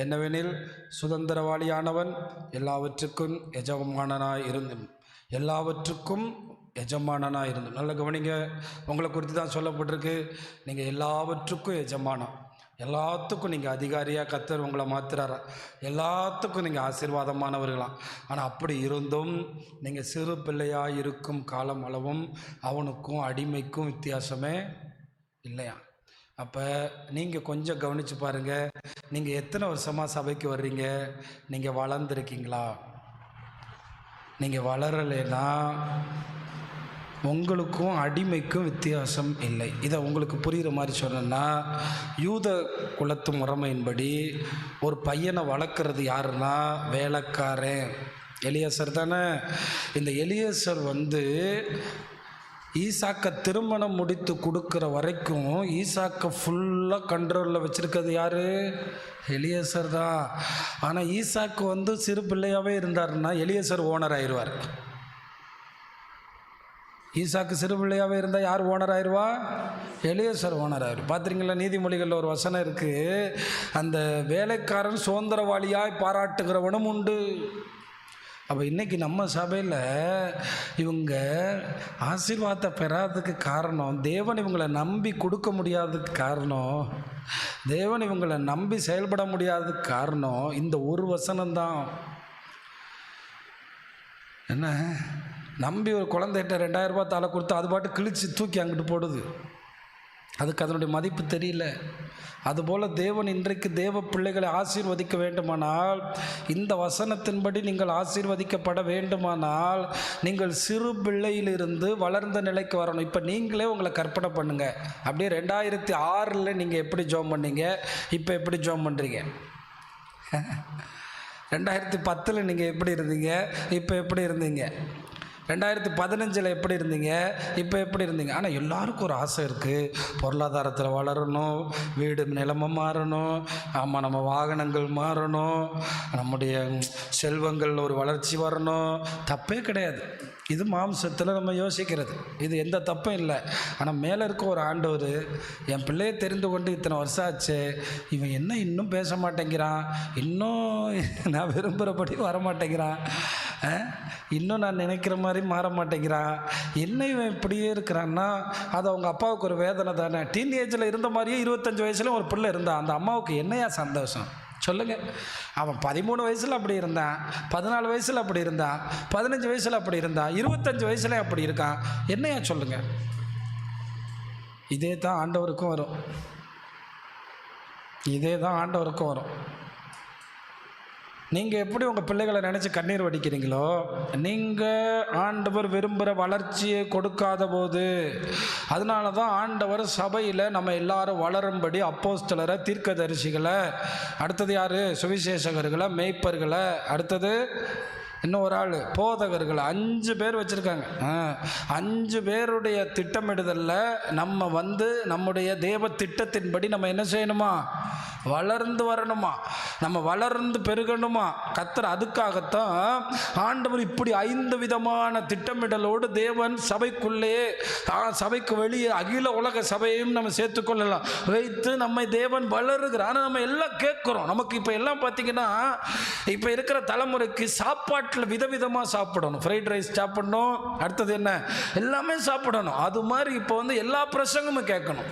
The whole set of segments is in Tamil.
என்னவெனில் சுதந்திரவாளியானவன் எல்லாவற்றுக்கும் எஜமானனாக இருந்தும். நல்ல கவனிங்க, உங்களை குறித்து தான் சொல்லப்பட்டிருக்கு. நீங்கள் எல்லாவற்றுக்கும் எஜமானம், எல்லாத்துக்கும் நீங்கள் அதிகாரியாக கர்த்தர் உங்களை மாற்றுறாரா, எல்லாத்துக்கும் நீங்கள் ஆசீர்வாதமானவர்களாம். ஆனால் அப்படி இருந்தும் நீங்கள் சிறு பிள்ளையாக இருக்கும் காலம் அளவும் அவனுக்கும் அடிமைக்கும் வித்தியாசமே இல்லையா? அப்போ நீங்கள் கொஞ்சம் கவனித்து பாருங்கள். நீங்கள் எத்தனை வருஷமாக சபைக்கு வர்றீங்க? நீங்கள் வளர்ந்துருக்கீங்களா? நீங்கள் வளரலைன்னா உங்களுக்கும் அடிமைக்கும் வித்தியாசம் இல்லை. இதை உங்களுக்கு புரிகிற மாதிரி சொன்னேன்னா, யூத குலத்து முறைமையின்படி ஒரு பையனை வளர்க்குறது யாருன்னா வேலைக்காரன். எலியாசர் தானே. இந்த எலியாசர் ஈசாக்கை திருமணம் முடித்து கொடுக்குற வரைக்கும் ஈசாக்கை ஃபுல்லாக கண்ட்ரோலில் வச்சுருக்கிறது யார்? எலியாசர் தான். ஆனால் ஈசாக்கு சிறு பிள்ளையாகவே இருந்தாருன்னா எலியாசர் ஓனர் ஆயிடுவார். ஈசாக்கு சிறு பிள்ளையாகவே இருந்தால் யார் ஓனர் ஆயிடுவா? எலியாசர் ஓனர் ஆயிடும். பார்த்துறீங்களா? நீதிமொழிகளில் ஒரு வசனம் இருக்குது, அந்த வேலைக்காரன் சுதந்திரவாளியாய் பாராட்டுகிறவனும் உண்டு. அப்போ இன்றைக்கி நம்ம சபையில் இவங்க ஆசீர்வாதத்தை பெறாததுக்கு காரணம், தேவன் இவங்களை நம்பி கொடுக்க முடியாததுக்கு காரணம், தேவன் இவங்களை நம்பி செயல்பட முடியாததுக்கு காரணம் இந்த ஒரு வசனம்தான். என்ன, நம்பி ஒரு குழந்தைகிட்ட 2000 ரூபாய் தலை கொடுத்து அது பாட்டு கிழிச்சு தூக்கி அங்கிட்டு போடுது, அதுக்கு அதனுடைய மதிப்பு தெரியல. அதுபோல் தேவன் இன்றைக்கு தேவ பிள்ளைகளை ஆசீர்வதிக்க வேண்டுமானால், இந்த வசனத்தின்படி நீங்கள் ஆசீர்வதிக்கப்பட வேண்டுமானால், நீங்கள் சிறு பிள்ளையிலிருந்து வளர்ந்த நிலைக்கு வரணும். இப்போ நீங்களே உங்களை கற்பனை பண்ணுங்கள். அப்படியே 2006 நீங்கள் எப்படி ஜோம் பண்ணீங்க, இப்போ எப்படி ஜோம் பண்ணுறீங்க? 2010 நீங்கள் எப்படி இருந்தீங்க, இப்போ எப்படி இருந்தீங்க? 2015 எப்படி இருந்தீங்க, இப்போ எப்படி இருந்தீங்க? ஆனால் எல்லாருக்கும் ஒரு ஆசை இருக்குது, பொருளாதாரத்தில் வளரணும், வீடு நிலமை மாறணும், ஆமாம் நம்ம வாகனங்கள் மாறணும், நம்முடைய செல்வங்கள் ஒரு வளர்ச்சி வரணும். தப்பே கிடையாது, இது மாம்சத்தில் நம்ம யோசிக்கிறது, இது எந்த தப்பும் இல்லை. ஆனால் மேலே இருக்க ஒரு ஆண்டவர் என் பிள்ளையை தெரிந்து கொண்டு இத்தனை வருஷம் ஆச்சு, இவன் என்ன இன்னும் பேச மாட்டேங்கிறான், இன்னும் நான் விரும்புகிறபடி வரமாட்டேங்கிறான், இன்னும் நான் நினைக்கிற மாதிரி மாற மாட்டேங்கிறான், என்ன இவன் இப்படியே இருக்கிறான்னா, அது அவங்க அப்பாவுக்கு ஒரு வேதனை தானே. டீனேஜில் இருந்த மாதிரியே 25 வயசுல ஒரு பிள்ளை இருந்தான், அந்த அம்மாவுக்கு என்னையா சந்தோஷம் சொல்லுங்கள்? அவன் 13 வயசில் அப்படி இருந்தான், 14 வயசில் அப்படி இருந்தான், 15 வயசில் அப்படி இருந்தான், 25 வயசுல அப்படி இருக்கான், என்னையா சொல்லுங்கள்? இதே தான் ஆண்டவருக்கும் வரும், இதே தான் ஆண்டவருக்கும் வரும். நீங்கள் எப்படி உங்கள் பிள்ளைகளை நினச்சி கண்ணீர் வடிக்கிறீங்களோ, நீங்கள் ஆண்டவர் விரும்புகிற வளர்ச்சியை கொடுக்காத போது, அதனால தான் ஆண்டவர் சபையில் நம்ம எல்லாரும் வளரும்படி அப்போஸ்தலரை, தீர்க்கதரிசிகளை, அடுத்தது யார், சுவிசேஷகர்களை, மேய்ப்பர்களை, அடுத்தது இன்னும் ஒரு ஆள் போதகர்கள், 5 பேர் வச்சுருக்காங்க. 5 பேருடைய திட்டமிடுதலில் நம்ம நம்முடைய தேவ திட்டத்தின்படி நம்ம என்ன செய்யணுமா? வளர்ந்து வரணுமா, நம்ம வளர்ந்து பெருகணுமா. கர்த்தர் அதுக்காகத்தான் ஆண்டவர் இப்படி 5 விதமான திட்டமிடலோடு தேவன் சபைக்குள்ளேயே, சபைக்கு வெளியே அகில உலக சபையையும் நம்ம சேர்த்துக்கொள்ளலாம் வைத்து நம்மை தேவன் வளருகிறார். ஆனால் நம்ம எல்லாம் கேட்குறோம், நமக்கு இப்போ எல்லாம் பார்த்திங்கன்னா, இப்போ இருக்கிற தலைமுறைக்கு சாப்பாட்டில் விதவிதமாக சாப்பிடணும், ஃப்ரைட் ரைஸ் சாப்பிடணும், அடுத்தது என்ன எல்லாமே சாப்பிடணும். அது மாதிரி இப்போ எல்லா பிரசங்கமும் கேட்கணும்,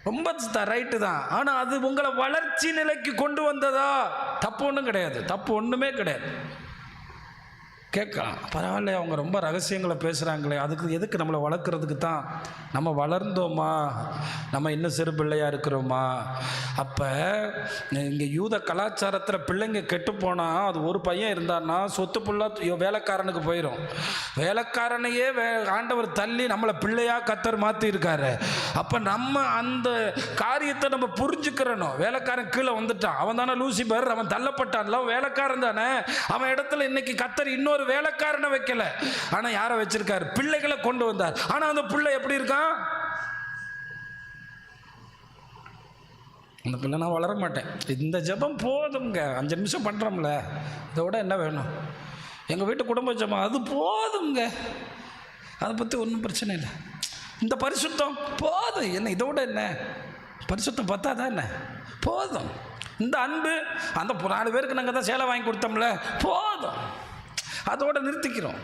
ரொம்ப ரைட்டு தான். ஆனால் அது உங்களை வளர்ச்சி நிலைக்கு கொண்டு வந்ததா? தப்பு ஒன்றும் கிடையாது, தப்பு ஒன்றுமே கிடையாது. கேட்கலாம், பரவாயில்ல, அவங்க ரொம்ப ரகசியங்களை பேசுகிறாங்களே, அதுக்கு எதுக்கு நம்மளை வளர்க்குறதுக்கு தான். நம்ம வளர்ந்தோமா, நம்ம இன்னும் சிறு பிள்ளையாக இருக்கிறோமா? அப்போ இங்கே யூத கலாச்சாரத்தில் பிள்ளைங்க கெட்டு போனால், அது ஒரு பையன் இருந்தான்னா சொத்து ஃபுல்லாக வேலைக்காரனுக்கு போயிடும். வேலைக்காரனையே ஆண்டவர் தள்ளி நம்மளை பிள்ளையாக கர்த்தர் மாற்றிருக்காரு. அப்போ நம்ம அந்த காரியத்தை நம்ம புரிஞ்சுக்கிறணும். வேலைக்காரன் கீழே வந்துட்டான், அவன் தானே லூசிபர், அவன் தள்ளப்பட்டான்ல, வேலைக்காரன் தானே. அவன் இடத்துல இன்னைக்கு கர்த்தர் இன்னொரு வேலைக்காரனை வைக்கல, ஆனா யாரை வச்சிருக்காரு? பிள்ளைகளை கொண்டு வந்தார். ஆனா அந்த பிள்ளை எப்படி இருக்கான்? அந்த பிள்ளை நான் வளர மாட்டேன், இந்த ஜெபம் போதுங்க, 5 நிமிஷம் பண்றோம்ல, இதோட என்ன வேணும்? எங்க வீட்டு குடும்ப ஜெபம் அது போதுங்க, அதை பத்தி ஒன்றும் பிரச்சனை இல்லை. இந்த பரிசுத்தம் போதும், என்ன இதோட என்ன? பரிசுத்தம் பத்தாதான் என்ன? போதும். இந்த அன்பு அந்த 4 பேருக்கு நாங்கள் தான் சேலை வாங்கி கொடுத்தோம்ல, போதும், அதோடு நிறுத்திக்கிறோம்.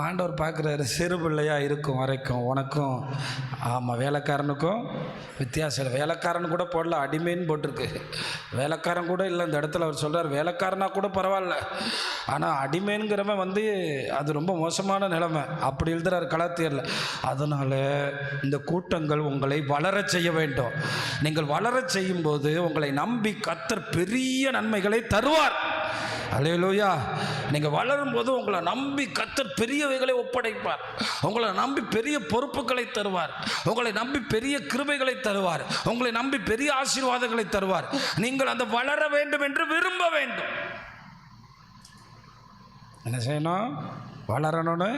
ஆண்டவர் பார்க்குறாரு, சிறு பிள்ளையாக இருக்கும் வரைக்கும் உனக்கும் ஆமாம் வேலைக்காரனுக்கும் வித்தியாசம் இல்லை. வேலைக்காரன் கூட போடல, அடிமைன்னு போட்டிருக்கு. வேலைக்காரன் கூட இல்லை இந்த இடத்துல. அவர் சொல்கிறார் வேலைக்காரனா கூட பரவாயில்ல, ஆனால் அடிமைங்கிறவன் அது ரொம்ப மோசமான நிலைமை. அப்படி எழுதுறாரு கலாத்தியரில். அதனால் இந்த கூட்டங்கள் உங்களை வளர செய்ய வேண்டும். நீங்கள் வளர செய்யும்போது உங்களை நம்பி கர்த்தர் பெரிய நன்மைகளை தருவார். அல்லேலூயா. நீங்கள் வளரும்போது உங்களை நம்பி கர்த்தர் பெரியவைகளை ஒப்படைப்பார். உங்களை நம்பி பெரிய பொறுப்புகளை தருவார். உங்களை நம்பி பெரிய கிருபைகளை தருவார். உங்களை நம்பி பெரிய ஆசீர்வாதங்களை தருவார். நீங்கள் அந்த வளர வேண்டும் என்று விரும்ப வேண்டும். என்ன செய்யணும்? வளரணும்னு.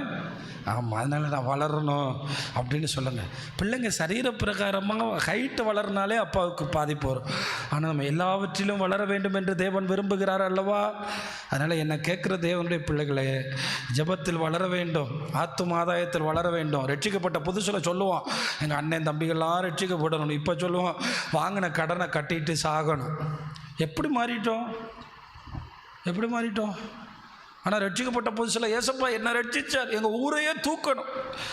ஆமாம், அதனால் நான் வளரணும் அப்படின்னு சொல்லுங்கள். பிள்ளைங்க சரீர பிரகாரமாக ஹைட்டு வளர்னாலே அப்பாவுக்கு பாதிப்பு வரும். ஆனால் நம்ம எல்லாவற்றிலும் வளர வேண்டும் என்று தேவன் விரும்புகிறார் அல்லவா? அதனால் என்னை கேட்குற தேவனுடைய பிள்ளைகளே, ஜெபத்தில் வளர வேண்டும், ஆத்தும ஆதாயத்தில் வளர வேண்டும். ரட்சிக்கப்பட்ட புதுசில் சொல்லுவோம் எங்கள் அண்ணன் தம்பிகள்லாம் ரட்சிக்கப்படணும். இப்போ சொல்லுவோம் வாங்கின கடனை கட்டிட்டு சாகணும். எப்படி மாறிட்டோம்? ஆனால் ரட்சிக்கப்பட்ட புதுசில் ஏசப்பா என்ன ரட்சிச்சார், எங்கள் ஊரையே தூக்கணும்.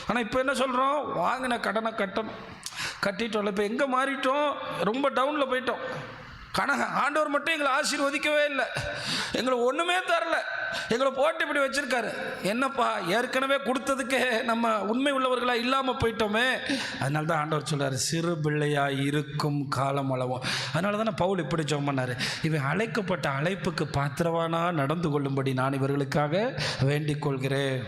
ஆனால் இப்போ என்ன சொல்கிறோம்? வாங்கின கடனை கட்டிட்டோம். இப்போ எங்கே மாறிட்டோம்? ரொம்ப டவுனில் போயிட்டோம். ஆண்டவர் மட்டும் எங்களை ஆசீர்வதிக்கவே இல்லை, எங்களை ஒன்றுமே தரல, எங்களை போட்டு இப்படி வச்சுருக்காரு. என்னப்பா, ஏற்கனவே கொடுத்ததுக்கே நம்ம உண்மை உள்ளவர்களாக இல்லாமல் போயிட்டோமே. அதனால தான் ஆண்டவர் சொல்கிறார், சிறு பிள்ளையாக இருக்கும் காலம் அளவும். அதனால தானே பவுல் இப்படி ஜெபம் பண்ணார், இவன் அழைக்கப்பட்ட அழைப்புக்கு பாத்திரவானா நடந்து கொள்ளும்படி நான் இவர்களுக்காக வேண்டிக் கொள்கிறேன்.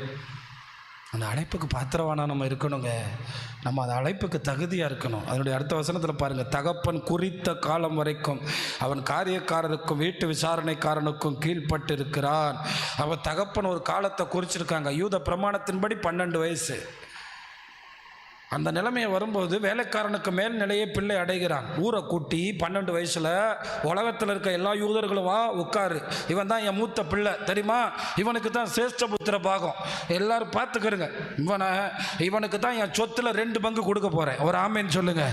அந்த அழைப்புக்கு பாத்திரவானா நம்ம இருக்கணுங்க. நம்ம அந்த அழைப்புக்கு தகுதியாக இருக்கணும். அதனுடைய அடுத்த வசனத்தில் பாருங்கள், தகப்பன் குறித்த காலம் வரைக்கும் அவன் காரியக்காரருக்கும் வீட்டு விசாரணைக்காரனுக்கும் கீழ்பட்டு இருக்கிறான். அவன் தகப்பன் ஒரு காலத்தை குறிச்சிருக்காங்க. யூத பிரமாணத்தின்படி 12 வயசு. அந்த நிலைமையை வரும்போது வேலைக்காரனுக்கு மேல் நிலையை பிள்ளை அடைகிறான். ஊரை கூட்டி 12 வயசில் உலகத்தில் இருக்க எல்லா யூதர்களும் வா உட்காரு, இவன் தான் என் மூத்த பிள்ளை தெரியுமா, இவனுக்கு தான் சேஷ்ட புத்திர பாகம், எல்லாரும் பார்த்துக்கிறங்க, இவனுக்கு தான் என் சொத்தில் 2 பங்கு கொடுக்க போகிறேன். ஒரு ஆமேன்னு சொல்லுங்க.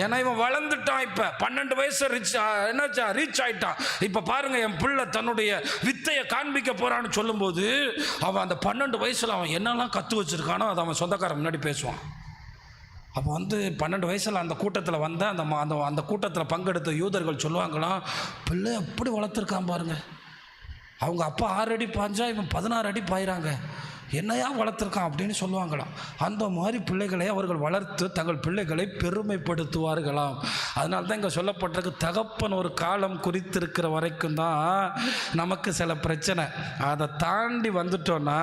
ஏன்னா இவன் வளர்ந்துட்டான். இப்போ 12 வயசு ரீச் ஆயிட்டான். இப்போ பாருங்க, என் பிள்ளை தன்னுடைய வித்தையை காண்பிக்க போறான்னு சொல்லும்போது அவன் அந்த 12 வயசில் அவன் என்னெல்லாம் கற்று வச்சிருக்கானோ அதை அவன் சொந்தக்காரன் முன்னாடி பேசுவான். அப்போ 12 வயசில் அந்த கூட்டத்தில் வந்த அந்த கூட்டத்தில் பங்கெடுத்த யூதர்கள் சொல்லுவாங்களாம், பிள்ளை எப்படி வளர்த்துருக்கான் பாருங்க, அவங்க அப்பா 6 அடி பாய்ஞ்சா இவன் 16 அடி பாயிறாங்க, என்னையா வளர்த்துருக்கான் அப்படின்னு சொல்லுவாங்களாம். அந்த மாதிரி பிள்ளைகளை அவர்கள் வளர்த்து தங்கள் பிள்ளைகளை பெருமைப்படுத்துவார்களாம். அதனால தான் இங்கே சொல்லப்பட்டிருக்கு, தகப்பன் ஒரு காலம் குறித்திருக்கிற வரைக்கும் தான் நமக்கு சில பிரச்சனை. அதை தாண்டி வந்துட்டோன்னா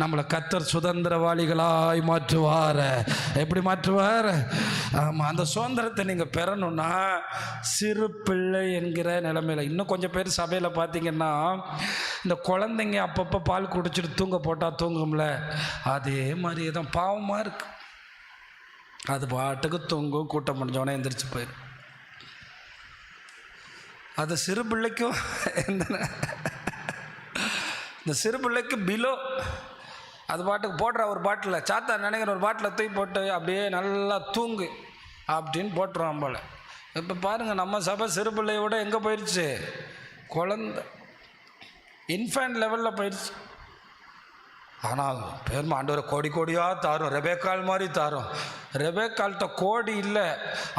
நம்மளை கர்த்தர் சுதந்திரவாளிகளாய் மாற்றுவார். எப்படி மாற்றுவார்? ஆமாம், அந்த சுதந்திரத்தை நீங்கள் பெறணும்னா சிறு பிள்ளை என்கிற நிலைமையில். இன்னும் கொஞ்சம் பேர் சபையில் பார்த்தீங்கன்னா இந்த குழந்தைங்க அப்பப்போ பால் குடிச்சிட்டு தூங்க போட்டால் தூங்கும்ல, அதே மாதிரியே தான் பாவமாக இருக்கு. அது பாட்டுக்கு தூங்கும், கூட்டம் முடிஞ்சவனே எந்திரிச்சு போயிடும். அது சிறு பிள்ளைக்கும் இந்த சிறு பிள்ளைக்கு பிலோ அது பாட்டுக்கு போடுற ஒரு பாட்டில் சாத்தா நினைக்கிற ஒரு பாட்டில் தூக்கி போட்டு அப்படியே நல்லா தூங்கு அப்படின்னு போட்டுருவான் போல். இப்போ பாருங்கள், நம்ம சபை சிறு பிள்ளையோட எங்கே போயிடுச்சு? குழந்தை இன்ஃபேண்ட் லெவலில் போயிடுச்சு. ஆனால் பெருமை ஆண்டவரை கோடி கோடியாக தாரும், ரெபேக்கால் மாதிரி தாரும். ரெபேக்கால்கிட்ட கோடி இல்லை,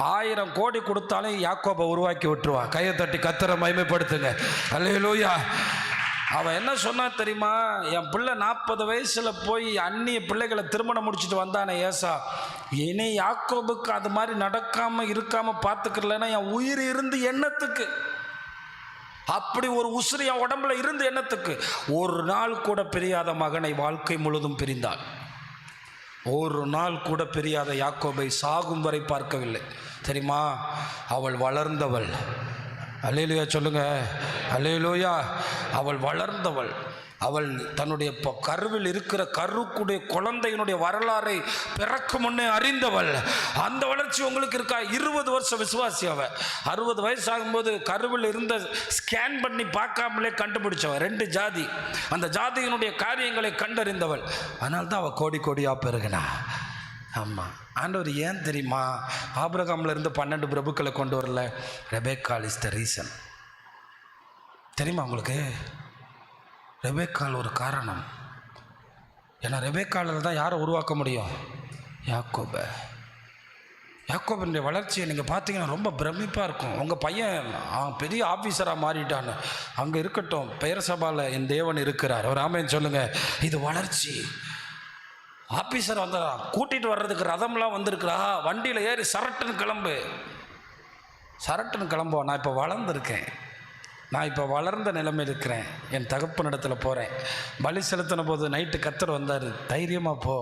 1000 கோடி கொடுத்தாலும் யாக்கோபை உருவாக்கி விட்டுருவான். கையை தட்டி கர்த்தரை மகிமைப்படுத்துங்க. அல்லேலூயா. அவன் என்ன சொன்னா தெரியுமா? என் பிள்ளை 40 வயசில் போய் அந்நிய பிள்ளைகளை திருமணம் முடிச்சுட்டு வந்தானே ஏசா, இனி யாக்கோபுக்கு அது மாதிரி நடக்காமல் இருக்காமல் பார்த்துக்கலன்னா என் உயிர் இருந்து எண்ணத்துக்கு, அப்படி ஒரு உசுறு என் உடம்புல இருந்து எண்ணத்துக்கு. ஒரு நாள் கூட பிரியாத மகனை வாழ்க்கை முழுதும் பிரிந்தாள். ஒரு நாள் கூட பிரியாத யாக்கோபை சாகும் வரை பார்க்கவில்லை தெரியுமா? அவள் வளர்ந்தவள். அல்லேலூயா சொல்லுங்க. அல்லேலூயா. அவள் வளர்ந்தவள். அவள் தன்னுடைய கருவில் இருக்கிற கருக்குடைய குழந்தையினுடைய வரலாறை பிறக்கு முன்னே அறிந்தவள். அந்த வளர்ச்சி உங்களுக்கு இருக்கா? 20 வருஷம் விசுவாசி அவ. 60 வயசு ஆகும்போது கருவில் இருந்த ஸ்கேன் பண்ணி பார்க்காமலே கண்டுபிடிச்சவள். 2 ஜாதி, அந்த ஜாதியினுடைய காரியங்களை கண்டறிந்தவள். அதனால தான் அவள் கோடி கோடியாக பெருகினா. ஆமாம், ஆண்டவர் ஏன் தெரியுமா ஆபிரகாம்ல இருந்து 12 பிரபுக்களை கொண்டு வரல? ரெபேக்கால் இஸ் த ரீசன். தெரியுமா உங்களுக்கு? ரெபேக்கால் ஒரு காரணம். ஏன்னா ரெபேக்காலில் தான் யாரை உருவாக்க முடியும்? யாக்கோபை. யாக்கோபினுடைய வளர்ச்சியை நீங்கள் பார்த்தீங்கன்னா ரொம்ப பிரமிப்பாக இருக்கும். உங்கள் பையன் பெரிய ஆஃபீஸராக மாறிட்டான்னு அங்கே இருக்கட்டும், பெயர் சபாவில் என் தேவன் இருக்கிறார். ஒரு ஆமேன்னு சொல்லுங்கள். இது வளர்ச்சி. ஆஃபீஸர் வந்தா கூட்டிகிட்டு வர்றதுக்கு ரதம்லாம் வந்திருக்கிறா, வண்டியில் ஏறி சரட்டுன்னு கிளம்புவோம். நான் இப்போ வளர்ந்துருக்கேன், நான் இப்போ வளர்ந்த நிலைமை இருக்கிறேன். என் தகப்பனிடத்தில் போகிறேன். பலி செலுத்தின போது நைட்டு கர்த்தர் வந்தார், தைரியமாக போ.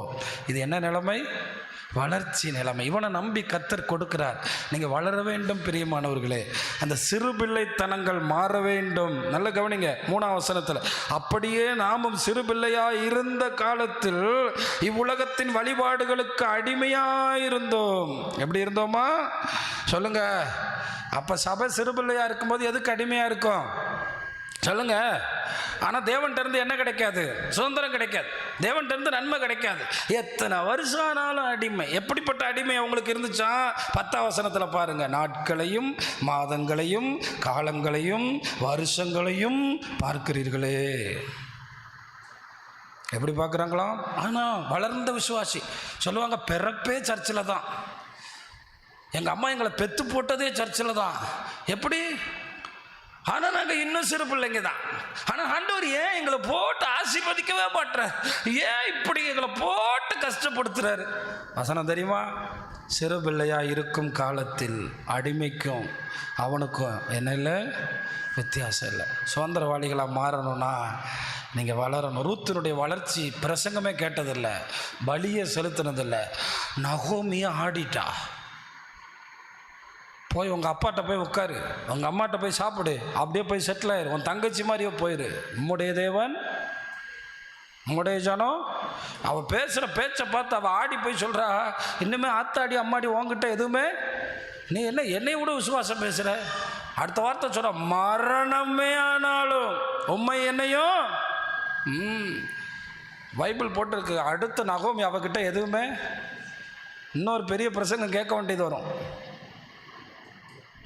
இது என்ன நிலைமை? வளர்ச்சி நிலைமை. இவனை நம்பி கர்த்தர் கொடுக்கிறார். நீங்கள் வளர வேண்டும் பிரியமானவர்களே. அந்த சிறு பிள்ளைத்தனங்கள் மாற வேண்டும். நல்ல கவனிங்க 3ஆம் வசனத்தில், அப்படியே நாமும் சிறு பிள்ளையாய் இருந்த காலத்தில் இவ்வுலகத்தின் வழிபாடுகளுக்கு அடிமையாக இருந்தோம். எப்படி இருந்தோமா சொல்லுங்க? அப்போ சபை சிறு பிள்ளையாக இருக்கும்போது எதுக்கு அடிமையாக இருக்கும் சொல்லுங்க? ஆனால் தேவன்கிட்ட இருந்து என்ன கிடைக்காது? சுதந்திரம் கிடைக்காது. தேவன்கிட்ட இருந்து நன்மை கிடைக்காது. எத்தனை வருஷம் ஆனாலும் அடிமை. எப்படிப்பட்ட அடிமை அவங்களுக்கு இருந்துச்சா? 10ஆம் வசனத்தில் பாருங்க, நாட்களையும் மாதங்களையும் காலங்களையும் வருஷங்களையும் பார்க்கிறீர்களே. எப்படி பார்க்குறாங்களாம்? ஆனால் வளர்ந்த விசுவாசி சொல்லுவாங்க, பிறப்பே சர்ச்சில் தான், எங்கள் அம்மா எங்களை பெற்று போட்டதே சர்ச்சில் தான். எப்படி? ஆனால் நாங்கள் இன்னும் சிறு பிள்ளைங்க தான். ஆனால் ஆண்டவர் ஏன் எங்களை போட்டு ஆசீர்வதிக்கவே மாட்டார்? ஏன் இப்படி எங்களை போட்டு கஷ்டப்படுத்துறாரு? வசனம் தெரியுமா? சிறு பிள்ளையாக இருக்கும் காலத்தில் அடிமைக்கும் அவனுக்கும் என்ன இல்லை? வித்தியாசம் இல்லை. சுதந்திரவாளிகளாக மாறணும்னா நீங்கள் வளரணும். ரூத்தினுடைய வளர்ச்சி பிரசங்கமே கேட்டதில்லை, பலியை செலுத்தினதில்லை. நகோமியை ஆடிட்டா. போய் உங்கள் அப்பாட்ட போய் உட்காரு, உங்கள் அம்மாட்ட போய் சாப்பிடு, அப்படியே போய் செட்டில் ஆயிரு, உன் தங்கச்சி மாதிரியே போயிரு. உம்முடைய தேவன் உம்முடைய ஜனம். அவள் பேசுகிற பேச்சை பார்த்து அவள் ஆடி போய் சொல்கிறா, இன்னுமே ஆத்தாடி அம்மாடி உங்ககிட்ட எதுவுமே, நீ என்ன என்னை விட விசுவாசம் பேசுகிற? அடுத்த வார்த்தை சொல்கிற, மரணமே ஆனாலும் உண்மை என்னையும். பைபிள் போட்டிருக்கு. அடுத்த நகோமி அவகிட்ட எதுவுமே. இன்னொரு பெரிய பிரசங்கம் கேட்க வேண்டியது வரும்,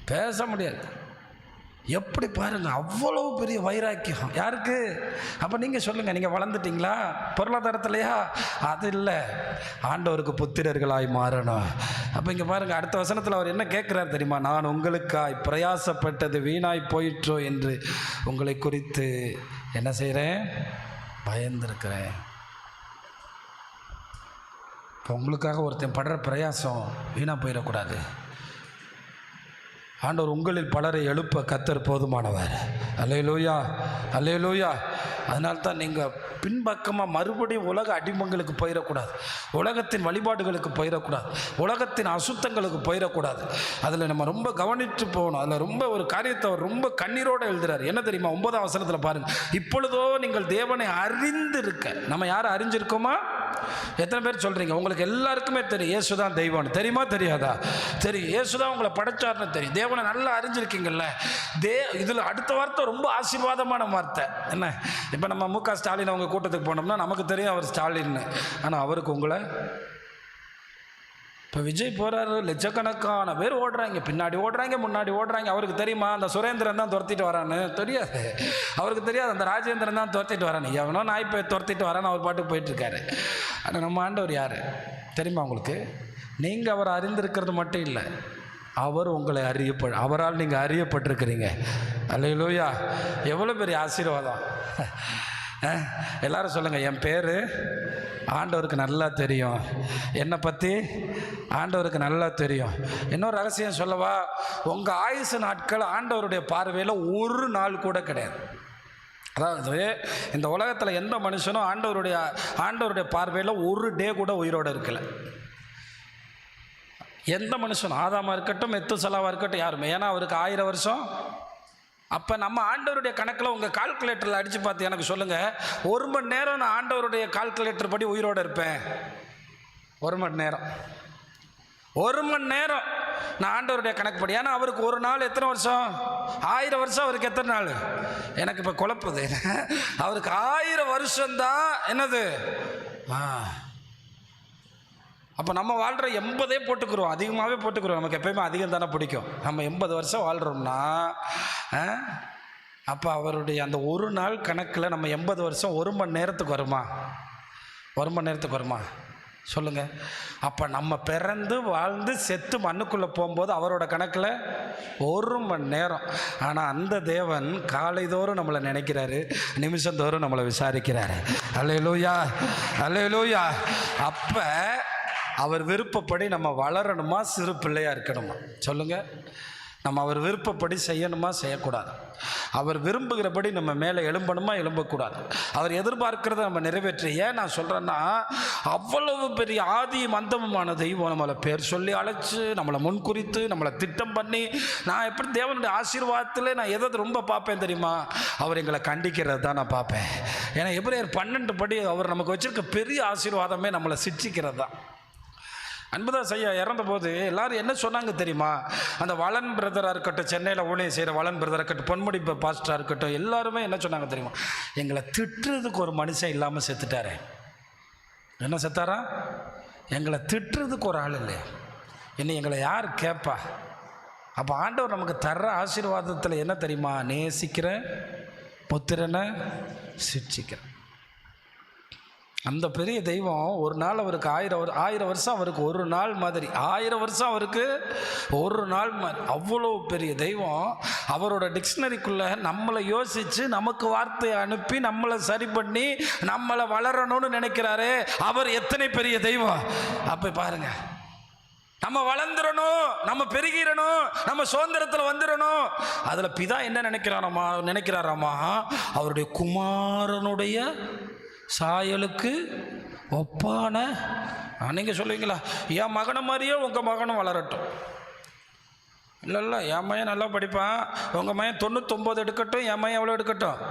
பேச முடியாது. எப்படி பாருங்க, அவ்வளவு பெரிய வைராக்கியம் யாருக்கு? அப்போ நீங்கள் சொல்லுங்கள், நீங்கள் வளர்ந்துட்டீங்களா பொருளாதாரத்திலையா? அது இல்லை, ஆண்டவருக்கு புத்திரர்களாய் மாறணும். அப்போ இங்கே பாருங்கள், அடுத்த வசனத்தில் அவர் என்ன கேட்குறார் தெரியுமா? நான் உங்களுக்காய் பிரயாசப்பட்டது வீணாய் போயிற்றோ என்று உங்களை குறித்து என்ன செய்கிறேன்? பயந்திருக்கிறேன். இப்போ உங்களுக்காக ஒருத்தன் படுற பிரயாசம் வீணாக போயிடக்கூடாது. ஆண்டவர் உங்களில் பலரை எழுப்ப கர்த்தர் போதுமானவர். அல்லேலூயா, அல்லேலூயா. அதனால்தான் நீங்கள் பின்பக்கமாக மறுபடியும் உலக அடிமங்களுக்கு போயிடக்கூடாது, உலகத்தின் வழிபாடுகளுக்கு போயிடக்கூடாது, உலகத்தின் அசுத்தங்களுக்கு போயிடக்கூடாது. அதில் நம்ம ரொம்ப கவனித்து போகணும். அதில் ரொம்ப ஒரு காரியத்தை அவர் ரொம்ப கண்ணீரோடு எழுதுறார். என்ன தெரியுமா? 9ஆம் வசனத்தில் பாருங்கள், இப்பொழுதோ நீங்கள் தேவனை அறிந்திருக்க. நம்ம யாரை அறிஞ்சிருக்கோமா? எத்தனை பேர் சொல்கிறீங்க? உங்களுக்கு எல்லாருக்குமே தெரியும் இயேசுதான் தெய்வம்னு. தெரியுமா தெரியாதா? தெரியும். இயேசுதான் உங்களை படைச்சார்னு தெரியும். தேவனை நல்லா அறிஞ்சிருக்கீங்கல்ல. இதில் அடுத்த வார்த்தை ரொம்ப ஆசீர்வாதமான வார்த்தை. என்ன? இப்போ நம்ம மு க ஸ்டாலின் அவங்க கூட்டத்துக்கு போனோம்னா நமக்கு தெரியும் அவர் ஸ்டாலின்னு. ஆனால் அவருக்கு உங்களை, இப்போ விஜய் போகிறாரு, லட்சக்கணக்கான பேர் ஓடுறாங்க, பின்னாடி ஓடுறாங்க, முன்னாடி ஓடுறாங்க. அவருக்கு தெரியுமா அந்த சுரேந்திரன் தான் துரத்திட்டு வரான்னு? தெரியாது. அவருக்கு தெரியாது அந்த ராஜேந்திரன் தான் துரத்திட்டு வரான்னு. எவனோ நாய் போய் துரத்திட்டு வரான்னு அவர் பாட்டுக்கு போயிட்டுருக்காரு. ஆனால் நம்ம ஆண்டவர் யார் தெரியுமா உங்களுக்கு? நீங்கள் அவரை அறிந்திருக்கிறது மட்டும் இல்லை, அவர் உங்களை அவரால் நீங்கள் அறியப்பட்டிருக்கிறீங்க. அல்லேலூயா. எவ்வளோ பெரிய ஆசீர்வாதம். எல்லாரும் சொல்லுங்கள், என் பேர் ஆண்டவருக்கு நல்லா தெரியும், என்னை பற்றி ஆண்டவருக்கு நல்லா தெரியும். இன்னொரு ரகசியம் சொல்லவா? உங்கள் ஆயுசு நாட்கள் ஆண்டவருடைய பார்வையில் ஒரு நாள் கூட கிடையாது. அதாவது இந்த உலகத்தில் எந்த மனுஷனும் ஆண்டவருடைய பார்வையில் ஒரு டே கூட உயிரோடு இருக்கலை. எந்த மனுஷனும், ஆதாமா இருக்கட்டும், மெத்துசலாவாக இருக்கட்டும், யாருமே. ஏன்னா அவருக்கு 1000 வருஷம். அப்போ நம்ம ஆண்டவருடைய கணக்கில் உங்கள் கால்குலேட்டரில் அடித்து பார்த்து எனக்கு சொல்லுங்கள், 1 மணி நேரம் நான் ஆண்டவருடைய கால்குலேட்டர் படி உயிரோடு இருப்பேன். 1 மணி நேரம், 1 மணி நேரம் நான் ஆண்டவருடைய கணக்கு படி. ஏன்னா அவருக்கு ஒரு நாள் எத்தனை வருஷம்? 1000 வருஷம். அவருக்கு எத்தனை நாள்? எனக்கு இப்போ குழப்புது. அவருக்கு 1000 வருஷம்தான் என்னது? அப்போ நம்ம வாழ்கிற 80 போட்டுக்கிறோம், அதிகமாகவே போட்டுக்கிறோம். நமக்கு எப்பயுமே அதிகம் தானே பிடிக்கும். நம்ம 80 வருஷம் வாழ்கிறோம்னா அப்போ அவருடைய அந்த ஒரு நாள் கணக்கில் நம்ம 80 வருஷம் 1 மணி நேரத்துக்கு வருமா? 1 மணி நேரத்துக்கு வருமா சொல்லுங்கள்? அப்போ நம்ம பிறந்து வாழ்ந்து செத்து மண்ணுக்குள்ளே போகும்போது அவரோட கணக்கில் 1 மணி நேரம். ஆனால் அந்த தேவன் காலைதோறும் நம்மளை நினைக்கிறாரு, நிமிஷந்தோறும் நம்மளை விசாரிக்கிறாரு. அல்லேலூயா, அல்லேலூயா. அப்போ அவர் விருப்பப்படி நம்ம வளரணுமா, சிறு பிள்ளையாக இருக்கணுமா? சொல்லுங்கள். நம்ம அவர் விருப்பப்படி செய்யணுமா, செய்யக்கூடாது? அவர் விரும்புகிறபடி நம்ம மேலே எழும்பணுமா, எழும்பக்கூடாது? அவர் எதிர்பார்க்கிறத நம்ம நிறைவேற்ற. ஏன் நான் சொல்கிறேன்னா, அவ்வளவு பெரிய ஆதியும் அந்தமுமான தெய்வம் நம்மளை பேர் சொல்லி அழைச்சி, நம்மளை முன்குறித்து, நம்மளை திட்டம் பண்ணி, நான் எப்படி தேவனுடைய ஆசீர்வாதத்தில் நான் எதை ரொம்ப பார்ப்பேன் தெரியுமா? அவர் எங்களை கண்டிக்கிறது தான் நான் பார்ப்பேன். ஏன்னா எபிரேயர் 12 படி அவர் நமக்கு வச்சிருக்க பெரிய ஆசீர்வாதமே நம்மளை சிட்சிக்கிறது தான். அன்புதாஸ் ஐயா இறந்தபோது எல்லாரும் என்ன சொன்னாங்க தெரியுமா? அந்த வளன் பிரதராக இருக்கட்டும், சென்னையில் ஊழியம் செய்கிற வளன் பிரதராக இருக்கட்டும், பொன்முடி பாஸ்டராக இருக்கட்டும், எல்லாருமே என்ன சொன்னாங்க தெரியுமா? எங்களை திட்டுறதுக்கு ஒரு மனுஷன் இல்லாமல் செத்துட்டாரே. என்ன செத்தாரா? எங்களை திட்டுறதுக்கு ஒரு ஆள் இல்லையா? இன்னும் எங்களை யார் கேட்பா? அப்போ ஆண்டவர் நமக்கு தர்ற ஆசீர்வாதத்தில் என்ன தெரியுமா? நேசிக்கிற புத்திரனை சிட்சிக்கிற அந்த பெரிய தெய்வம் ஒரு நாள் அவருக்கு 1000 வருஷம் அவருக்கு ஒரு நாள் மாதிரி, 1000 வருஷம் அவருக்கு ஒரு நாள் மாதிரி. அவ்வளோ பெரிய தெய்வம் அவரோட டிக்ஷனரிக்குள்ளே நம்மளை யோசித்து நமக்கு வார்த்தையை அனுப்பி நம்மளை சரி பண்ணி நம்மளை வளரணும்னு நினைக்கிறாரே, அவர் எத்தனை பெரிய தெய்வம்! அப்போ பாருங்க, நம்ம வளர்ந்துடணும், நம்ம பெருகிடணும், நம்ம சுதந்திரத்தில் வந்துடணும். அதில் பிதா என்ன நினைக்கிறாராமா? அவருடைய குமாரனுடைய சாயலுக்கு ஒப்பான. நீங்கள் சொல்லுவீங்களா, என் மகனை மாதிரியே உங்கள் மகனும் வளரட்டும்? இல்லை, என் மையன் நல்லா படிப்பான், உங்கள் மையன் 99 எடுக்கட்டும், என் மையன் எவ்வளோ எடுக்கட்டும்?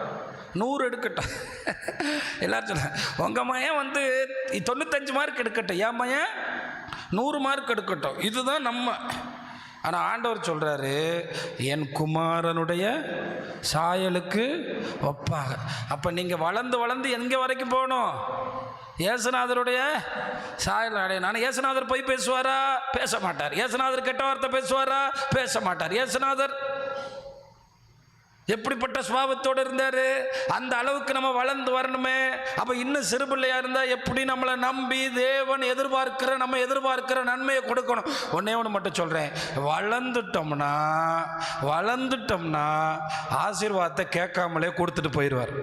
100 எடுக்கட்டும். எல்லாரும் சொல்ல, உங்கள் மையன் 95 மார்க் எடுக்கட்டும், என் மையன் 100 மார்க் எடுக்கட்டும். இதுதான் நம்ம. ஆனால் ஆண்டவர் சொல்கிறாரு, என் குமாரனுடைய சாயலுக்கு ஒப்பாக. அப்போ நீங்கள் வளர்ந்து வளர்ந்து எங்கே வரைக்கும் போகணும்? இயேசுநாதருடைய சாயல் அடையணும். இயேசுநாதர் போய் பேசுவாரா? பேச மாட்டார். இயேசுநாதர் கெட்ட வார்த்தை பேசுவாரா? பேச மாட்டார். இயேசுநாதர் எப்படிப்பட்ட சுபாவத்தோடு இருந்தார்? அந்த அளவுக்கு நம்ம வளர்ந்து வரணுமே. அப்போ இன்னும் சிறு பிள்ளையாக இருந்தால் எப்படி நம்மளை நம்பி தேவன் நம்ம எதிர்பார்க்கிற நன்மையை கொடுக்கணும்? ஒன்றே ஒன்று மட்டும் சொல்கிறேன், வளர்ந்துட்டோம்னா ஆசீர்வாதத்தை கேட்காமலே கொடுத்துட்டு போயிடுவார்.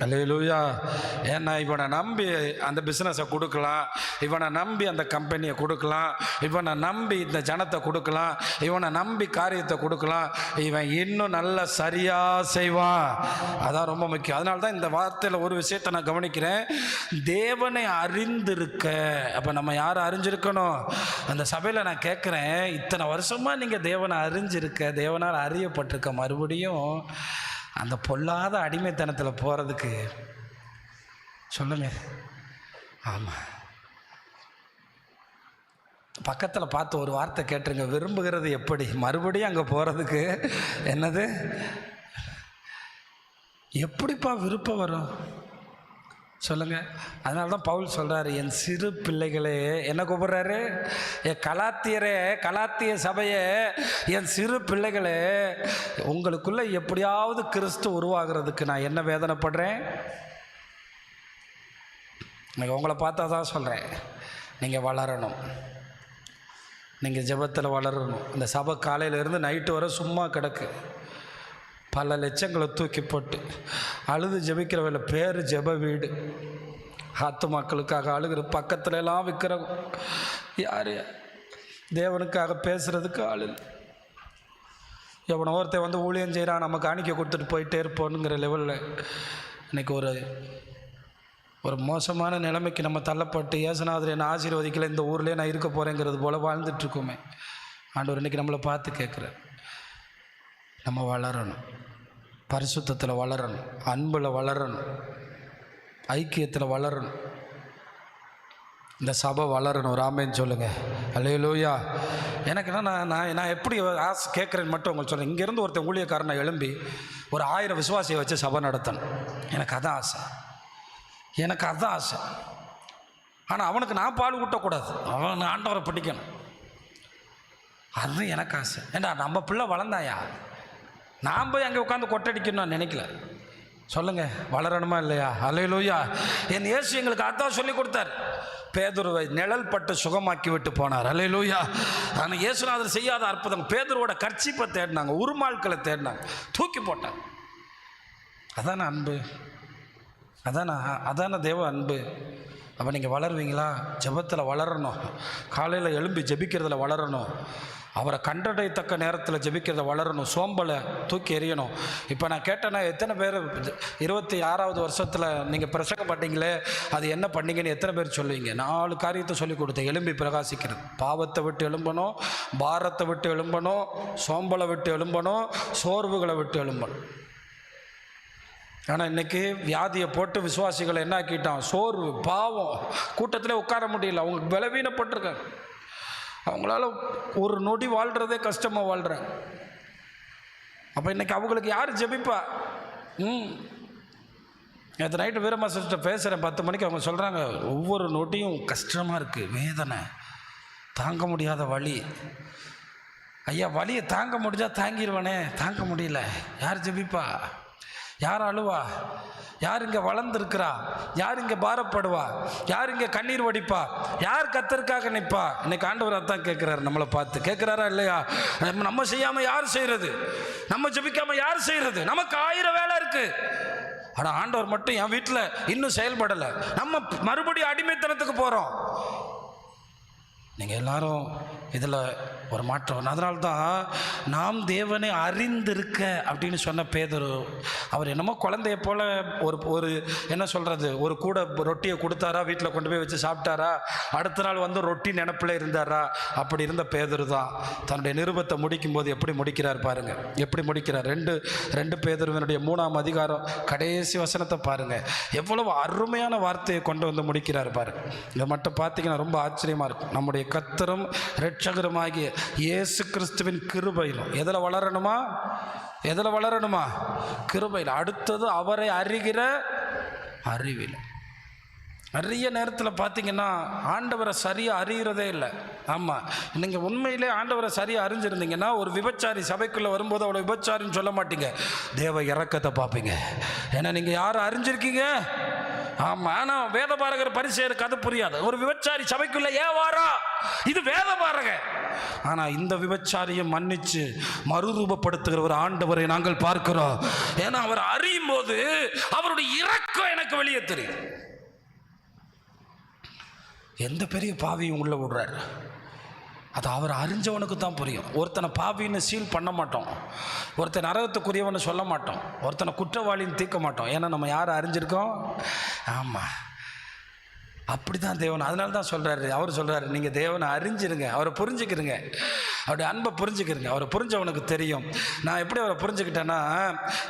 அல்லேலூயா. ஏன்னா இவனை நம்பி அந்த பிஸ்னஸை கொடுக்கலாம், இவனை நம்பி அந்த கம்பெனியை கொடுக்கலாம், இவனை நம்பி இந்த ஜனத்தை கொடுக்கலாம், இவனை நம்பி காரியத்தை கொடுக்கலாம். இவன் இன்னும் நல்ல சரியாக செய்வான். அதான் ரொம்ப முக்கியம். அதனால தான் இந்த வார்த்தையில் ஒரு விஷயத்தை நான் கவனிக்கிறேன், தேவனை அறிந்திருக்க. அப்போ நம்ம யாரை அறிஞ்சிருக்கணும்? அந்த சபையில் நான் கேட்குறேன், இத்தனை வருஷமாக நீங்கள் தேவனை அறிஞ்சிருக்க, தேவனால் அறியப்பட்டிருக்க, மறுபடியும் அந்த பொல்லாத அடிமைத்தனத்தில் போகிறதுக்கு சொல்லுங்க. ஆமாம், பக்கத்தில் பார்த்து ஒரு வார்த்தை கேட்டுருங்க, விரும்புகிறது எப்படி? மறுபடியும் அங்கே போகிறதுக்கு என்னது? எப்படிப்பா விருப்பம் வரும் சொல்லுங்கள். அதனால தான் பவுல் சொல்கிறாரு, என் சிறு பிள்ளைகளே, என்ன கூப்பிட்றாரு? என் கலாத்திய சபையே, என் சிறு பிள்ளைகளே, உங்களுக்குள்ளே எப்படியாவது கிறிஸ்து உருவாகிறதுக்கு நான் என்ன வேதனைப்படுறேன்? எனக்கு உங்களை பார்த்தா தான் சொல்கிறேன், நீங்கள் வளரணும், நீங்கள் ஜெபத்தில் வளரணும். இந்த சபை காலையிலேருந்து நைட்டு வரை சும்மா கிடக்கு, பல லட்சங்களை தூக்கி போட்டு அழுது ஜெபிக்கிறவங்கள பேர் ஜெப வீடு. மக்களுக்காக அழுகிற பக்கத்துல எல்லாம் விற்கிற யார் தேவனுக்காக பேசுகிறதுக்கு ஆள் இல்லை. எவனோ ஒருத்தன் ஊழியம் செய்கிறான், நம்ம காணிக்க கொடுத்துட்டு போயிட்டே இருப்போனுங்கிற லெவலில் இன்றைக்கி ஒரு மோசமான நிலைமைக்கு நம்ம தள்ளப்பட்டு, இயேசுநாதர் என்னை ஆசீர்வதிக்கலை, இந்த ஊர்லேயே நான் இருக்க போகிறேங்கிறது போல் வாழ்ந்துட்டுருக்கோமே. ஆண்டவர் இன்றைக்கி நம்மளை பார்த்து கேட்குறேன், நம்ம வளரணும், பரிசுத்தத்தில் வளரணும், அன்பில் வளரணும், ஐக்கியத்தில் வளரணும், இந்த சபை வளரணும். ஒரு ஆமேன்னு சொல்லுங்கள். அல்லேலூயா. எனக்கு என்ன, நான் எப்படி ஆசை கேட்குறேன்னு மட்டும் உங்களுக்கு சொல்கிறேன். இங்கேருந்து ஒருத்தன் ஊழியக்காரனை எழும்பி ஒரு 1000 விசுவாசியை வச்சு சபை நடத்தணும். எனக்கு அதான் ஆசை. ஆனால் அவனுக்கு நான் பால் ஊட்டக்கூடாது, அவன் ஆண்டவரை படிக்கணும். அது எனக்கு ஆசை. ஏண்டா நம்ம பிள்ளை வளர்ந்தாயா, நான் போய் அங்கே உட்காந்து கொட்டடிக்கணும்னு நான் நினைக்கல. சொல்லுங்கள், வளரணுமா இல்லையா? அல்லேலூயா. என் இயேசு எங்களுக்கு அதான் சொல்லி கொடுத்தார். பேதுருவை நிழல் பட்டு சுகமாக்கி விட்டு போனார். அல்லேலூயா. ஆனால் இயேசுநாதர் செய்யாத அற்புதம். பேதுருவோட கர்ச்சீப்பை தேடினாங்க, உருமாள்களை தேடினாங்க, தூக்கி போட்டாங்க. அதான அன்பு, அதான தேவ அன்பு. அப்போ நீங்கள் வளருவீங்களா? ஜெபத்தில் வளரணும், காலையில் எழும்பி ஜெபிக்கிறதுல வளரணும், அவரை கண்டடையத்தக்க நேரத்தில் ஜெபிக்கிறத வளரணும், சோம்பலை தூக்கி எறியணும். இப்போ நான் கேட்டேன்னா எத்தனை பேர் 26வது வருஷத்தில் நீங்கள் பிரசங்கம் பண்ணீங்களே அது என்ன பண்ணீங்கன்னு எத்தனை பேர் சொல்லுவீங்க? 4 காரியத்தை சொல்லி கொடுத்தேன். எழும்பி பிரகாசிக்கிறது, பாவத்தை விட்டு எழும்பணும், பாரத்தை விட்டு எழும்பணும், சோம்பலை விட்டு எழும்பணும், சோர்வுகளை விட்டு எழும்பணும். ஆனால் இன்றைக்கி வியாதியை போட்டு விசுவாசிகளை என்ன ஆக்கிட்டான்? சோர்வு, பாவம், கூட்டத்தில் உட்கார முடியல, அவங்க பலவீனப்பட்டிருக்காங்க. அவங்களால ஒரு நொடி வாழ்கிறதே கஷ்டமாக வாழ்கிறாங்க. அப்போ இன்றைக்கி அவங்களுக்கு யார் ஜெபிப்பா? நேற்று நைட்டு வீரம்மா சிஸ்டர் பேசுகிறேன் 10 மணிக்கு. அவங்க சொல்கிறாங்க, ஒவ்வொரு நொடியும் கஷ்டமாக இருக்குது, வேதனை, தாங்க முடியாத வலி. ஐயா, வலியை தாங்க முடிஞ்சால் தாங்கிடுவானே, தாங்க முடியல, யார் ஜெபிப்பா? யார் அழுவா? யார் இங்கே வளர்ந்துருக்கிறா? யார் இங்கே பாரப்படுவா? யார் இங்கே கண்ணீர் வடிப்பா? யார் கர்த்தருக்காக நிற்பா? இன்னைக்கு ஆண்டவர் அதான் கேட்குறாரு, நம்மளை பார்த்து கேட்குறாரா இல்லையா? நம்ம செய்யாமல் யார் செய்கிறது? நம்ம ஜெபிக்காமல் யார் செய்கிறது? நமக்கு 1000 வேலை இருக்குது. ஆனால் ஆண்டவர் மட்டும் என் வீட்டில் இன்னும் செயல்படலை. நம்ம மறுபடியும் அடிமைத்தனத்துக்கு போகிறோம். நீங்கள் எல்லாரும் இதில் ஒரு மாற்றம். அதனால்தான் நாம் தேவனை அறிந்திருக்க அப்படின்னு சொன்ன பேதுரு, அவர் என்னமோ குழந்தைய போல் ஒரு என்ன சொல்கிறது, ஒரு கூட ரொட்டியை கொடுத்தாரா, வீட்டில் கொண்டு போய் வச்சு சாப்பிட்டாரா, அடுத்த நாள் வந்து ரொட்டி நினப்பில் இருந்தாரா? அப்படி இருந்த பேதுரு தான் தன்னுடைய நிருபத்தை முடிக்கும்போது எப்படி முடிக்கிறார் பாருங்கள். எப்படி முடிக்கிறார்? 2 பேதுருவினுடைய 3ஆம் அதிகாரம் கடைசி வசனத்தை பாருங்கள். எவ்வளவு அருமையான வார்த்தையை கொண்டு வந்து முடிக்கிறார் பாருங்கள். இதை மட்டும் பார்த்தீங்கன்னா ரொம்ப ஆச்சரியமாக இருக்கும். நம்முடைய கர்த்தரும் இரட்சகருமாகிய இயேசு கிறிஸ்துவின் கிருபையிலும் எதில் வளரணுமா? கிருபையில். அடுத்தது அவரை அறிகிற அறிவில். நிறைய நேரத்தில் பார்த்தீங்கன்னா ஆண்டவரை சரியாக அறிகிறதே இல்லை. ஆமாம், நீங்கள் உண்மையிலே ஆண்டவரை சரியாக அறிஞ்சிருந்தீங்கன்னா ஒரு விபச்சாரி சபைக்குள்ளே வரும்போது அவ்வளோ விபச்சாரின்னு சொல்ல மாட்டீங்க, தேவ இறக்கத்தை பார்ப்பீங்க. ஏன்னா நீங்கள் யாரும் அறிஞ்சிருக்கீங்க. ஆமாம், ஆனால் வேதபாரகர் பரிசேயருக்கு அது புரியாது. ஒரு விபச்சாரி சபைக்குள்ளே ஏன் வாரா? இது வேதபாரக. ஆனால் இந்த விபச்சாரியை மன்னிச்சு மறுரூபப்படுத்துகிற ஒரு ஆண்டவரை நாங்கள் பார்க்கிறோம். ஏன்னா அவர் அறியும் போது அவருடைய இரக்கம் எனக்கு வெளியே தெரியும். எந்த பெரிய பாவியும் உள்ள விடுறாரு, அது அவர் அறிஞ்சவனுக்கு தான் புரியும். ஒருத்தனை பாவின்னு சீல் பண்ண மாட்டோம், ஒருத்தனை நரகத்துக்குரியவன்னு சொல்ல மாட்டோம், ஒருத்தனை குற்றவாளின்னு தீர்க்க மாட்டோம். ஏன்னா நம்ம யாரை அறிஞ்சிருக்கோம். ஆமாம், அப்படி தான் தேவன். அதனால தான் சொல்கிறாரு, அவர் சொல்கிறாரு, நீங்கள் தேவனை அறிஞ்சிருங்க, அவரை புரிஞ்சுக்கிறங்க, அவருடைய அன்பை புரிஞ்சுக்கிறங்க. அவரை புரிஞ்சவனுக்கு தெரியும். நான் எப்படி அவரை புரிஞ்சுக்கிட்டேன்னா,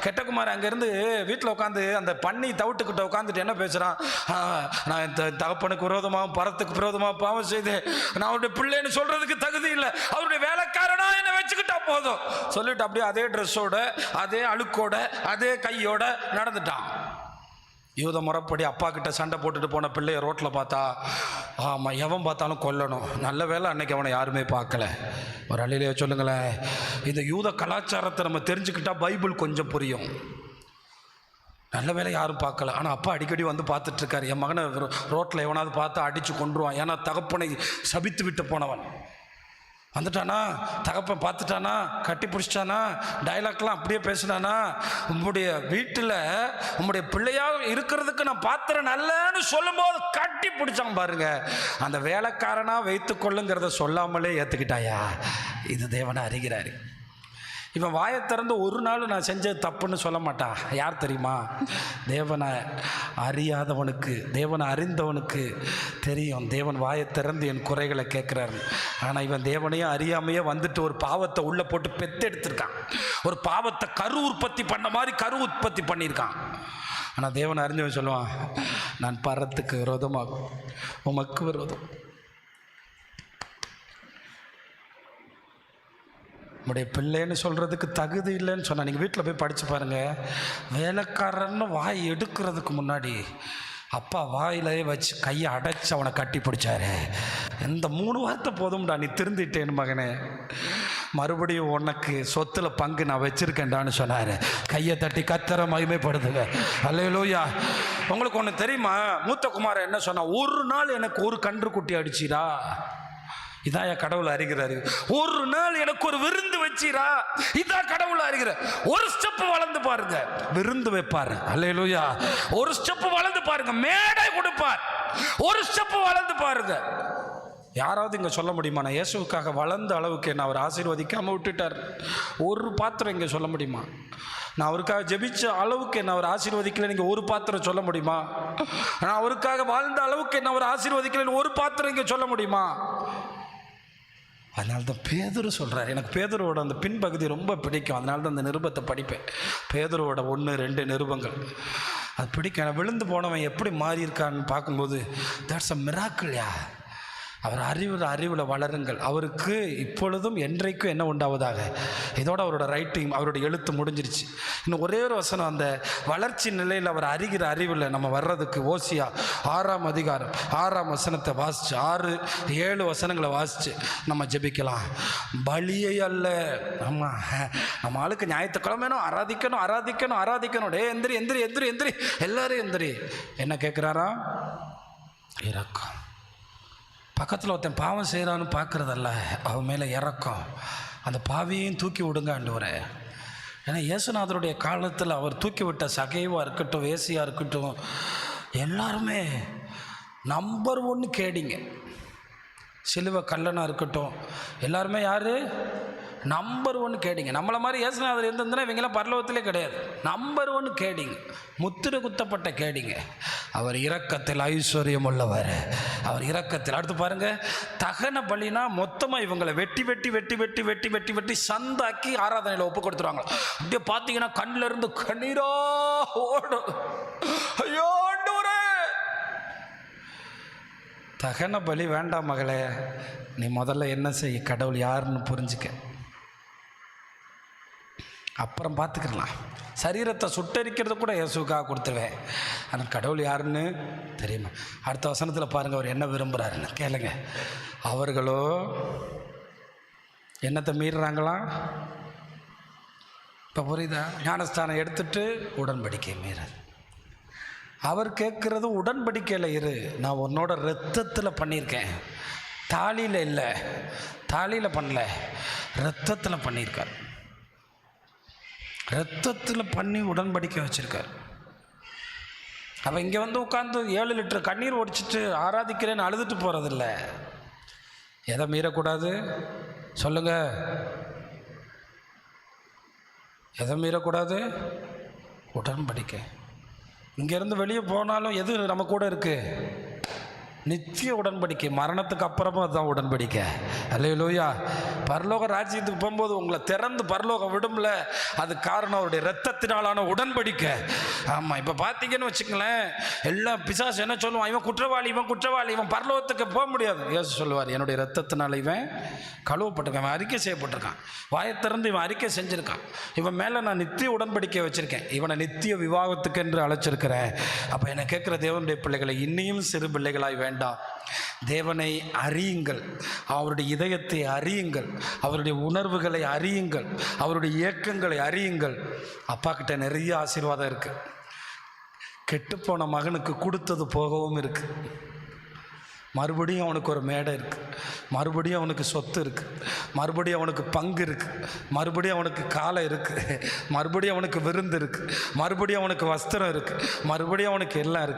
கெட்டகுமார் அங்கேருந்து வீட்டில் உட்காந்து அந்த பண்ணி தவிட்டுக்கிட்ட உட்காந்துட்டு என்ன பேசுகிறான்? நான் தகப்பனுக்கு விரோதமாகவும் பரத்துக்கு விரோதமாக பாவம் செய்து நான் அவருடைய பிள்ளைன்னு சொல்கிறதுக்கு தகுதி இல்லை, அவருடைய வேலைக்காரனா என்னை வச்சுக்கிட்டா போதும் சொல்லிட்டு அப்படியே அதே ட்ரெஸ்ஸோட, அதே அழுக்கோட, அதே கையோட நடந்துட்டான். யூத முறைப்படி அப்பா கிட்ட சண்டை போட்டுட்டு போன பிள்ளைய ரோட்டில் பார்த்தா, ஆமாம், எவன் பார்த்தாலும் கொல்லணும். நல்ல வேலை அன்னைக்கு அவனை யாருமே பார்க்கல. ஒரு அழிலையே சொல்லுங்களேன். இந்த யூத கலாச்சாரத்தை நம்ம தெரிஞ்சுக்கிட்டா பைபிள் கொஞ்சம் புரியும். நல்ல வேலை யாரும் பார்க்கல. ஆனால் அப்பா அடிக்கடி வந்து பார்த்துட்ருக்காரு, என் மகனை ரோட்டில் எவனாவது பார்த்தா அடித்து கொண்டுருவான். ஏன்னா தகப்பனை சபித்து விட்டு போனவன் வந்துட்டானா, தகப்பன் பார்த்துட்டானா, கட்டி பிடிச்சிட்டானா, டைலாக்லாம் அப்படியே பேசினானா, உங்களுடைய வீட்டில் உங்களுடைய பிள்ளையாக இருக்கிறதுக்கு நான் பாத்திரம் நல்லன்னு சொல்லும்போது கட்டி பிடிச்சான் பாருங்க. அந்த வேலைக்காரனாக வைத்து கொள்ளுங்கிறத சொல்லாமலே ஏற்றுக்கிட்டாயா? இது தேவனை அறிகிறாரு. இவன் வாயை திறந்து ஒரு நாள் நான் செஞ்சது தப்புன்னு சொல்ல மாட்டான். யார் தெரியுமா? தேவனை அறியாதவனுக்கு, தேவனை அறிந்தவனுக்கு தெரியும் தேவன் வாயை திறந்து என் குறைகளை கேட்குறாரு. ஆனால் இவன் தேவனையும் அறியாமையே வந்துட்டு ஒரு பாவத்தை உள்ளே போட்டு பெத்தெடுத்திருக்கான். ஒரு பாவத்தை கரு உற்பத்தி பண்ண மாதிரி கரு உற்பத்தி பண்ணியிருக்கான். ஆனால் தேவனை அறிஞ்சவன் சொல்லுவான், நான் பரத்துக்கு விரோதமாகும், உமக்கு விரோதம். நம்முடைய பிள்ளைன்னு சொல்கிறதுக்கு தகுதி இல்லைன்னு சொன்னால் நீங்கள் வீட்டில் போய் படித்து பாருங்கள். வேலைக்காரன்னு வாய் எடுக்கிறதுக்கு முன்னாடி அப்பா வாயிலே வச்சு கையை அடைச்சி அவனை கட்டி பிடிச்சாரு. இந்த 3 வார்த்தை போதும்டா, நீ திருந்திட்டேன் மகனே, மறுபடியும் உனக்கு சொத்துல பங்கு நான் வச்சிருக்கேன்டான்னு சொன்னார். கையை தட்டி கர்த்தரை மகிமைப்படுத்துங்க. அல்லேலூயா. உங்களுக்கு ஒன்று தெரியுமா, மூத்த குமாரன் என்ன சொன்னா, ஒரு நாள் எனக்கு ஒரு கன்று குட்டி அடிச்சிரா, இதான் என் கடவுள் அறிகிறாரு. ஒரு நாள் எனக்கு ஒரு விருந்து வச்சிரா, இதான் கடவுள் அறிகிறார். ஒரு ஸ்டெப் வளர்ந்து பாருங்க, விருந்து வைப்பாரு. அல்லேலூயா. ஒரு ஸ்டெப் வளர்ந்து பாருங்க, மேடை கொடுப்பார். ஒரு ஸ்டெப் வளர்ந்து பாருங்க. யாராவது இங்கே சொல்ல முடியுமா, நான் இயேசுவுக்காக வளர்ந்த அளவுக்கு என்ன அவர் ஆசீர்வதிக்காமல் விட்டுட்டார்? ஒரு பாத்திரம் இங்கே சொல்ல முடியுமா? நான் அவருக்காக ஜெபிச்ச அளவுக்கு என்ன அவர் ஆசீர்வதிக்கல, நீங்கள் ஒரு பாத்திரம் சொல்ல முடியுமா? நான் அவருக்காக வாழ்ந்த அளவுக்கு என்ன அவர் ஆசீர்வதிக்கலன்னு ஒரு பாத்திரம் இங்கே சொல்ல முடியுமா? அதனால தான் பேதுரு சொல்கிறார். எனக்கு பேதுருவோட அந்த பின்பகுதி ரொம்ப பிடிக்கும். அதனால தான் அந்த நிருபத்தை படிப்பேன். பேதுருவோட 1-2 நிருபங்கள் அது பிடிக்கும். விழுந்து போனவன் எப்படி மாறி இருக்கான்னு பார்க்கும்போது, தட்ஸ் அ மிராக்கிள்யா. அவர் அறிவில் வளருங்கள். அவருக்கு இப்பொழுதும் என்றைக்கும் என்ன உண்டாவதாக. இதோட அவரோட ரைட்டிங், அவருடைய எழுத்து முடிஞ்சிருச்சு. இன்னும் ஒரே ஒரு வசனம், அந்த வளர்ச்சி நிலையில் அவர் அறிகிற அறிவில் நம்ம வர்றதுக்கு ஓசியா 6ஆம் அதிகாரம் 6ஆம் வசனத்தை வாசித்து 6-7 வசனங்களை வாசித்து நம்ம ஜெபிக்கலாம். பலியை அல்ல, நம்ம ஆளுக்கு ஞாயிற்றுக்கிழமைனும் ஆராதிக்கணும் ஆராதிக்கணும் ஆராதிக்கணும். டே எந்திரி எந்திரி எந்திரி எந்திரி, எல்லாரும் எந்திரி. என்ன கேட்குறாரா? இரக்கம். பக்கத்தில் ஒருத்தன் பாவம் செய்கிறான்னு பார்க்குறதல்ல, அவன் மேலே இறக்கம். அந்த பாவியையும் தூக்கி விடுங்க ஆண்டவரே. ஏன்னா இயேசுநாதருடைய காலத்தில் அவர் தூக்கி விட்ட சகைவாக இருக்கட்டும், வேசியாக இருக்கட்டும், எல்லாருமே நம்பர் 1 கேடிங்க. சிலுவை கல்லனாக இருக்கட்டும், எல்லாருமே யார்? நம்பர் 1 கேடிங்க. நம்மளை மாதிரி இயேசுநாதர் இருந்ததுன்னா இவங்கெல்லாம் பரலோகத்திலே கிடையாது. நம்பர் 1 கேடிங்க, முத்திரை குத்தப்பட்ட கேடிங்க. அவர் இரக்கத்தில் ஐஸ்வர்யம் உள்ளவர். அவர் இரக்கத்தில். அடுத்து பாருங்க, தகன பலினா மொத்தமாக இவங்களை வெட்டி வெட்டி வெட்டி வெட்டி வெட்டி வெட்டி வெட்டி சந்தாக்கி ஆராதனையில் ஒப்பு கொடுத்துருவாங்க. அப்படியே பார்த்தீங்கன்னா கண்ணில் இருந்து கண்ணீரா ஓடும். ஐயோ ஆண்டவரே, தகன பலி வேண்டாம் மகளே, நீ முதல்ல என்ன செய்ய, கடவுள் யாருன்னு புரிஞ்சுக்க, அப்புறம் பார்த்துக்கலாம். சரீரத்தை சுட்டரிக்கிறது கூட இயேசுக்காக கொடுத்துருவேன், ஆனால் கடவுள் யாருன்னு தெரியுமா? அடுத்த வசனத்தில் பாருங்கள், அவர் என்ன விரும்புகிறாருன்னு கேளுங்க. அவர்களோ என்னத்தை மீறுறாங்களாம்? இப்போ புரியுதா? ஞானஸ்தானம் எடுத்துட்டு உடன்படிக்கை மீறது. அவர் கேட்குறது உடன்படிக்கையில் இரு, நான் உன்னோட இரத்தத்தில் பண்ணியிருக்கேன், தாலியில் இல்லை, தாலியில் பண்ணல, இரத்தத்தில் பண்ணியிருக்கார். இரத்தத்தில் பண்ணி உடன்படிக்கை வச்சுருக்கார். அவன் இங்கே வந்து உட்காந்து 7 லிட்டர் கண்ணீர் ஒடிச்சிட்டு ஆராதிக்கிறேன்னு அழுதுட்டு போகிறதில்ல. எதை மீறக்கூடாது சொல்லுங்கள்? எதை மீறக்கூடாது? உடன்படிக்கை. இங்கேருந்து வெளியே போனாலும் எது நம்ம கூட இருக்குது? நித்திய உடன்படிக்கை. மரணத்துக்கு அப்புறமும் அதுதான் உடன்படிக்கை. அல்லேலூயா. பரலோக ராஜ்யத்துக்கு போகும்போது உங்களை திறந்து பரலோகம் விடும்ல, அது காரணம் அவருடைய இரத்தத்தினாலான உடன்படிக்கை. ஆமாம். இப்போ பார்த்தீங்கன்னு வச்சுங்களேன், எல்லாம் பிசாசு என்ன சொல்லுவான், இவன் குற்றவாளி, இவன் குற்றவாளி, இவன் பரலோகத்துக்கு போக முடியாது. இயேசு சொல்லுவார், என்னுடைய இரத்தத்தினால இவன் கழுவப்பட்டிருக்கான், இவன் அறிக்கை செய்யப்பட்டிருக்கான், வாயை திறந்து இவன் அறிக்கை செஞ்சுருக்கான், இவன் மேலே நான் நித்திய உடன்படிக்கை வச்சுருக்கேன், இவனை நித்திய விவாகத்துக்கு என்று அழைச்சிருக்கிறேன். அப்போ என்னை கேட்குற தேவனுடைய பிள்ளைகளை, இன்னையும் சிறு பிள்ளைகளாய் வேண்டாம், தேவனை அறியுங்கள், அவருடைய இதயத்தை அறியுங்கள், அவருடைய உணர்வுகளை அறியுங்கள், அவருடைய இயக்கங்களை அறியுங்கள். அப்பா கிட்ட நிறைய ஆசீர்வாதம் இருக்குது. கெட்டுப்போன மகனுக்கு கொடுத்தது போகவும் இருக்குது. மறுபடியும் அவனுக்கு ஒரு மேடை இருக்குது, மறுபடியும் அவனுக்கு சொத்து இருக்குது, மறுபடியும் அவனுக்கு பங்கு இருக்குது, மறுபடியும் அவனுக்கு காலை இருக்குது, மறுபடியும் அவனுக்கு விருந்து இருக்குது, மறுபடியும் அவனுக்கு வஸ்திரம் இருக்குது, மறுபடியும் அவனுக்கு எல்லாம் இருக்குது.